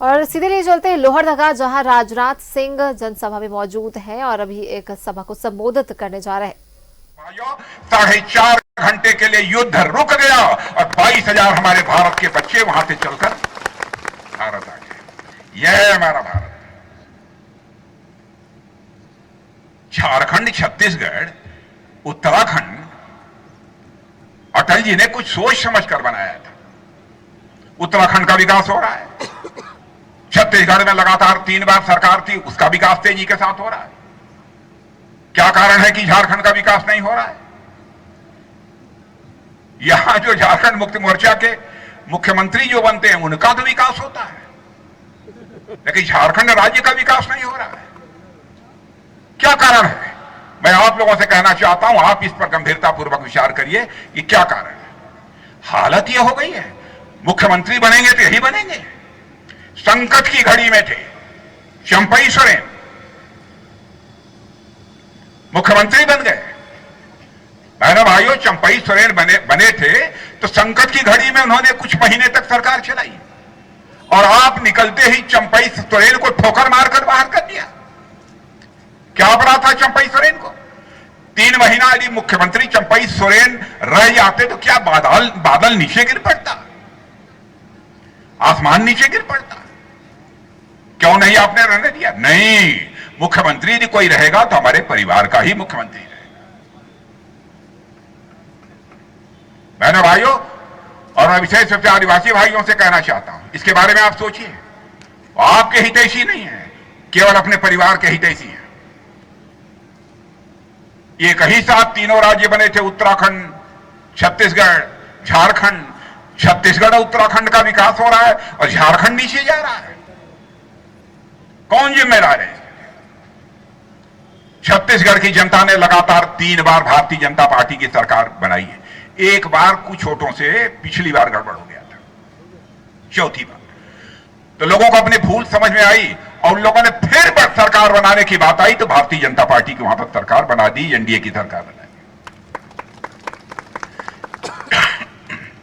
और सीधे लिए चलते हैं लोहरदगा, जहां राजनाथ सिंह जनसभा में मौजूद हैं और अभी एक सभा को संबोधित करने जा रहे हैं। 4.5 घंटे के लिए युद्ध रुक गया और 22,000 हमारे भारत के बच्चे वहां से चलकर भारत आ गए। यह है हमारा भारत। झारखंड, छत्तीसगढ़, उत्तराखंड अटल जी ने कुछ सोच समझ कर बनाया था। उत्तराखंड का विकास हो रहा है, छत्तीसगढ़ में लगातार 3 बार सरकार थी, उसका विकास तेजी के साथ हो रहा है। क्या कारण है कि झारखंड का विकास नहीं हो रहा है? यहां जो झारखंड मुक्ति मोर्चा के मुख्यमंत्री जो बनते हैं उनका तो विकास होता है, लेकिन झारखंड राज्य का विकास नहीं हो रहा है। क्या कारण है? मैं आप लोगों से कहना चाहता हूं, आप इस पर गंभीरतापूर्वक विचार करिए कि क्या कारण है। हालत यह हो गई है, मुख्यमंत्री बनेंगे तो यही बनेंगे। संकट की घड़ी में थे चंपई सोरेन, मुख्यमंत्री बन गए। बहनों भाइयों, चंपई सोरेन बने थे तो संकट की घड़ी में उन्होंने कुछ महीने तक सरकार चलाई और आप निकलते ही चंपई सोरेन को ठोकर मारकर बाहर कर दिया। क्या पड़ा था चंपई सोरेन को? 3 महीना यदि मुख्यमंत्री चंपई सोरेन रह जाते तो क्या बादल नीचे गिर पड़ता, आसमान नीचे गिर पड़ता? क्यों नहीं आपने रहने दिया? नहीं, मुख्यमंत्री यदि कोई रहेगा तो हमारे परिवार का ही मुख्यमंत्री रहेगा। बहनों भाइयों, और मैं विशेष रूप से आदिवासी भाइयों से कहना चाहता हूं, इसके बारे में आप सोचिए। आपके हितैषी नहीं है, केवल अपने परिवार के हितैषी हैं। एक ही साथ तीनों राज्य बने थे, उत्तराखंड, छत्तीसगढ़, झारखंड। छत्तीसगढ़ और उत्तराखंड का विकास हो रहा है और झारखंड नीचे जा रहा है। कौन जिम्मेदार है? छत्तीसगढ़ की जनता ने लगातार 3 बार भारतीय जनता पार्टी की सरकार बनाई है। एक बार कुछ वोटों से पिछली बार गड़बड़ हो गया था, चौथी बार तो लोगों को अपनी भूल समझ में आई और उन लोगों ने फिर सरकार बनाने की बात आई तो भारतीय जनता पार्टी की वहां पर सरकार बना दी, एनडीए की सरकार बनाई।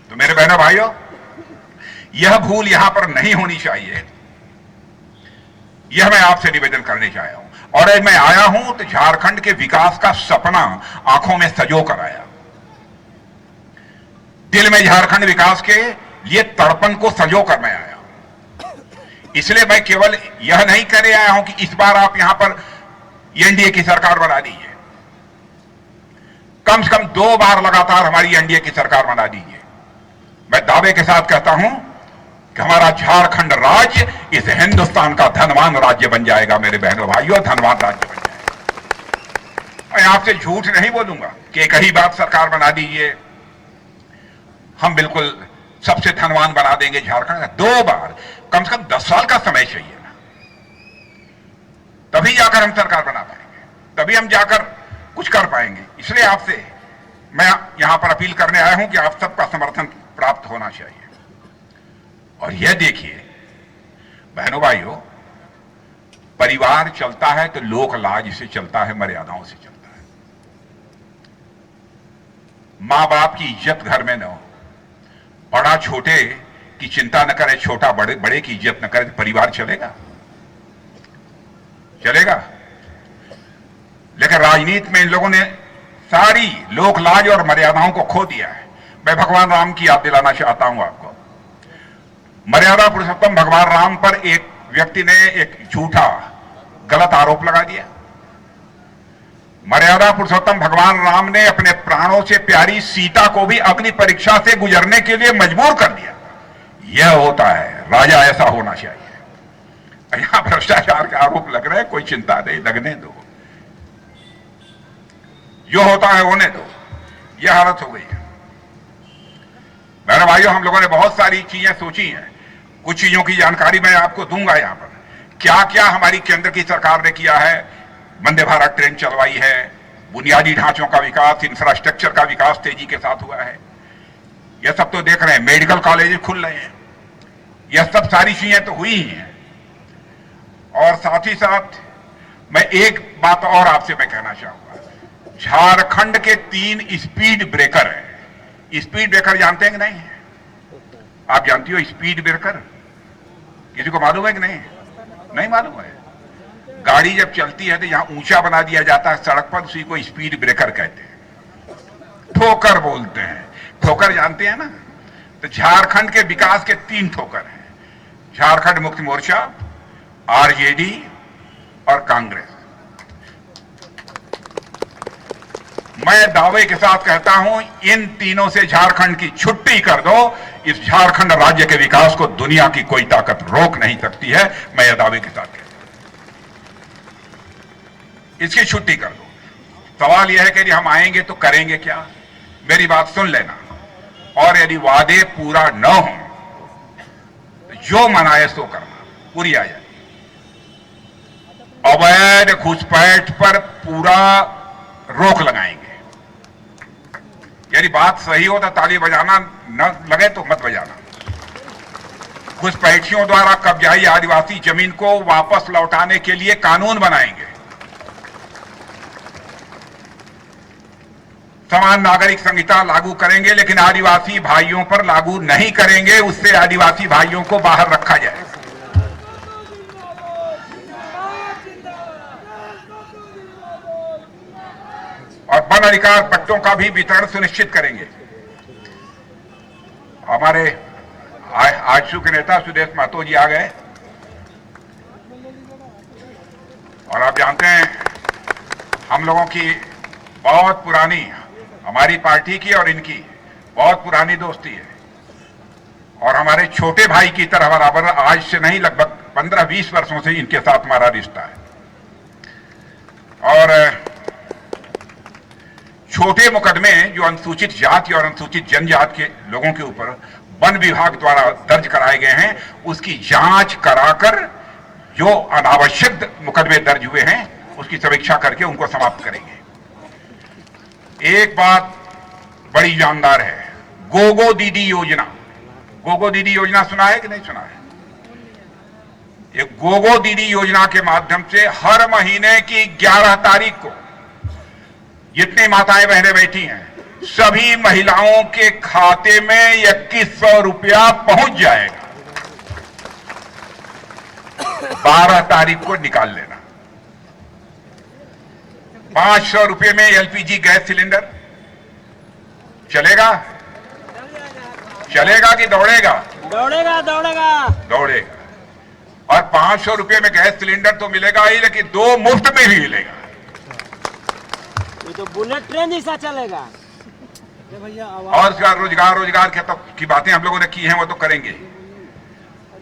तो मेरे बहनों भाइयों, यह भूल यहां पर नहीं होनी चाहिए, यह मैं आपसे निवेदन करने चाहे हूं। और मैं आया हूं तो झारखंड के विकास का सपना आंखों में सजो कर आया। दिल में झारखंड विकास के लिए तड़पन को सजो कर मैं आया। इसलिए मैं केवल यह नहीं कहने आया हूं कि इस बार आप यहां पर एनडीए की सरकार बना दीजिए, कम से कम 2 बार लगातार हमारी एनडीए की सरकार बना दीजिए। मैं दावे के साथ कहता हूं कि हमारा झारखंड राज्य इस हिंदुस्तान का धनवान राज्य बन जाएगा। मेरे बहनों भाइयों, धनवान राज्य बन जाएगा। मैं आपसे झूठ नहीं बोलूंगा कि एक ही बात सरकार बना दीजिए, हम बिल्कुल सबसे धनवान बना देंगे झारखंड। 2 बार, कम से कम 10 साल का समय चाहिए ना, तभी जाकर हम सरकार बना पाएंगे, तभी हम जाकर कुछ कर पाएंगे। इसलिए आपसे मैं यहां पर अपील करने आया हूं कि आप सबका समर्थन प्राप्त होना चाहिए। और यह देखिए बहनों भाइयों, परिवार चलता है तो लोक लाज से चलता है, मर्यादाओं से चलता है। मां बाप की इज्जत घर में न हो, बड़ा छोटे की चिंता न करे, छोटा बड़े की इज्जत न करे, तो परिवार चलेगा? चलेगा? लेकिन राजनीति में इन लोगों ने सारी लोक लाज और मर्यादाओं को खो दिया है। मैं भगवान राम की याद दिलाना चाहता हूं आपको। मर्यादा पुरुषोत्तम भगवान राम पर एक व्यक्ति ने एक झूठा गलत आरोप लगा दिया। मर्यादा पुरुषोत्तम भगवान राम ने अपने प्राणों से प्यारी सीता को भी अग्नि परीक्षा से गुजरने के लिए मजबूर कर दिया। यह होता है राजा, ऐसा होना चाहिए। यहां भ्रष्टाचार के आरोप लग रहे हैं, कोई चिंता नहीं, लगने दो, जो होता है होने दो। यह हालत हो गई है। मेरे भाइयों, हम लोगों ने बहुत सारी चीजें सोची हैं, कुछ चीजों की जानकारी मैं आपको दूंगा। यहां पर क्या क्या हमारी केंद्र की सरकार ने किया है। वंदे भारत ट्रेन चलवाई है, बुनियादी ढांचों का विकास, इंफ्रास्ट्रक्चर का विकास तेजी के साथ हुआ है। यह सब तो देख रहे हैं, मेडिकल कॉलेज खुल रहे हैं, यह सब सारी चीजें तो हुई ही हैं। और साथ ही साथ मैं एक बात और आपसे मैं कहना चाहूंगा, झारखंड के 3 स्पीड ब्रेकर हैं। स्पीड ब्रेकर जानते हैं कि नहीं? आप जानती हो स्पीड ब्रेकर किसी को मालूम है कि नहीं? नहीं मालूम है। गाड़ी जब चलती है तो यहां ऊंचा बना दिया जाता है सड़क पर, उसी को स्पीड ब्रेकर कहते हैं, ठोकर बोलते हैं। ठोकर जानते हैं ना? तो झारखंड के विकास के 3 ठोकर हैं, झारखंड मुक्ति मोर्चा, आरजेडी और कांग्रेस। मैं दावे के साथ कहता हूं, इन तीनों से झारखंड की छुट्टी कर दो, इस झारखंड राज्य के विकास को दुनिया की कोई ताकत रोक नहीं सकती है। मैं यह दावे के साथ कहता हूं, इसकी छुट्टी कर दो। सवाल यह है कि यदि हम आएंगे तो करेंगे क्या? मेरी बात सुन लेना, और यदि वादे पूरा न हो तो जो मनाए सो करना, पूरी आ जाए। अवैध घुसपैठ पर पूरा रोक लगाएंगे। यदि बात सही हो तो ताली बजाना, न लगे तो मत बजाना। घुसपैठियों द्वारा कब्जाई आदिवासी जमीन को वापस लौटाने के लिए कानून बनाएंगे। समान नागरिक संहिता लागू करेंगे, लेकिन आदिवासी भाइयों पर लागू नहीं करेंगे। उससे आदिवासी भाइयों को बाहर रखा जाए। और वन अधिकार पट्टों का भी वितरण सुनिश्चित करेंगे। हमारे आजसू के नेता सुदेश महतो जी आ गए, और आप जानते हैं हम लोगों की बहुत पुरानी, हमारी पार्टी की और इनकी बहुत पुरानी दोस्ती है, और हमारे छोटे भाई की तरह बराबर, आज से नहीं लगभग 15-20 वर्षों से इनके साथ हमारा रिश्ता है। और छोटे मुकदमे जो अनुसूचित जाति और अनुसूचित जनजाति के लोगों के ऊपर वन विभाग द्वारा दर्ज कराए गए हैं, उसकी जांच कराकर जो अनावश्यक मुकदमे दर्ज हुए हैं उसकी समीक्षा करके उनको समाप्त करेंगे। एक बात बड़ी जानदार है, गोगो दीदी योजना। गोगो दीदी योजना सुना है कि नहीं सुना है? ये गोगो दीदी योजना के माध्यम से हर महीने की 11 तारीख को जितनी माताएं बहनें बैठी हैं, सभी महिलाओं के खाते में 2100 रुपया पहुंच जाएगा। 12 तारीख को निकाल लेना। 500 रुपये में एलपीजी गैस सिलेंडर चलेगा? चलेगा कि दौड़ेगा? दौड़ेगा दौड़ेगा दौड़ेगा। और 500 रुपये में गैस सिलेंडर तो मिलेगा ही, लेकिन 2 मुफ्त में भी मिलेगा। ये तो बुलेट ट्रेन जैसा चलेगा। और उसका रोजगार की बातें हम लोगों ने की हैं, वो तो करेंगे।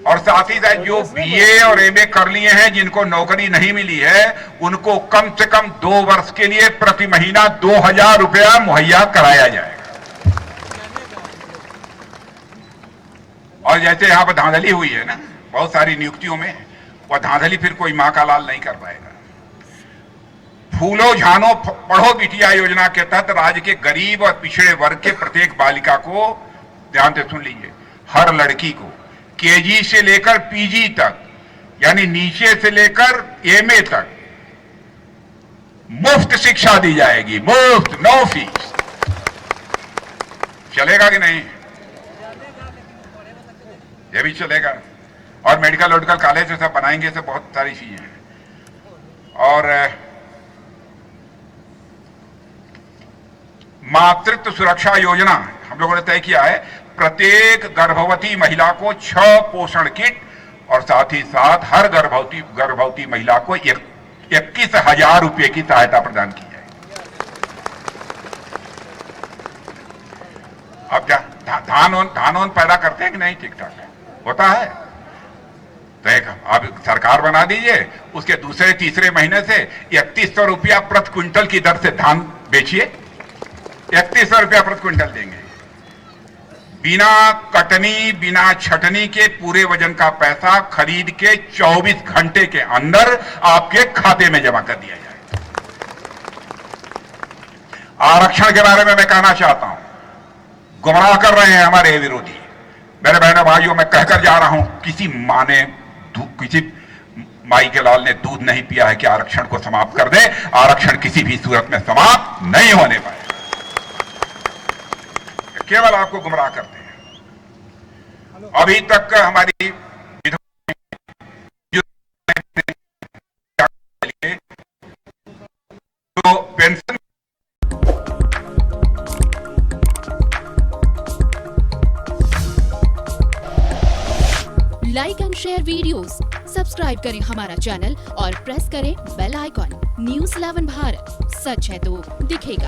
और साथ ही साथ जो बीए और एमए कर लिए हैं, जिनको नौकरी नहीं मिली है, उनको कम से कम 2 वर्ष के लिए प्रति महीना 2000 रुपया मुहैया कराया जाएगा। और जैसे यहां पर धांधली हुई है ना बहुत सारी नियुक्तियों में, वह धांधली फिर कोई मां का लाल नहीं कर पाएगा। फूलो झानो पढ़ो बिटिया योजना के तहत राज्य के गरीब और पिछड़े वर्ग के प्रत्येक बालिका को, ध्यान से सुन लीजिए, हर लड़की को केजी से लेकर पीजी तक, यानी नीचे से लेकर एमए तक मुफ्त शिक्षा दी जाएगी। मुफ्त, नो फीस। चलेगा कि नहीं? ये भी चलेगा। और मेडिकल कॉलेज सब बनाएंगे, सब बहुत सारी चीजें हैं। और मातृत्व सुरक्षा योजना हम लोगों ने तय किया है, प्रत्येक गर्भवती महिला को 6 पोषण किट, और साथ ही साथ हर गर्भवती महिला को 21,000 रुपये की सहायता प्रदान की जाए। अब क्या धान पैदा करते हैं कि नहीं? ठीक ठाक होता है तो एक आप सरकार बना दीजिए, उसके दूसरे तीसरे महीने से 3100 रुपया प्रति क्विंटल की दर से धान बेचिए। 3100 रुपया प्रति क्विंटल देंगे। बिना कटनी बिना छटनी के पूरे वजन का पैसा खरीद के 24 घंटे के अंदर आपके खाते में जमा कर दिया जाए। आरक्षण के बारे में मैं कहना चाहता हूं, गुमराह कर रहे हैं हमारे विरोधी। मेरे बहनों भाइयों, मैं कहकर जा रहा हूं, किसी माई के लाल ने दूध नहीं पिया है कि आरक्षण को समाप्त कर दे। आरक्षण किसी भी सूरत में समाप्त नहीं होने पाए, केवल आपको गुमराह करते हैं। अभी तक हमारी like and share videos, subscribe करें हमारा चैनल और प्रेस करें बेल आइकॉन। News 11 भारत, सच है तो दिखेगा।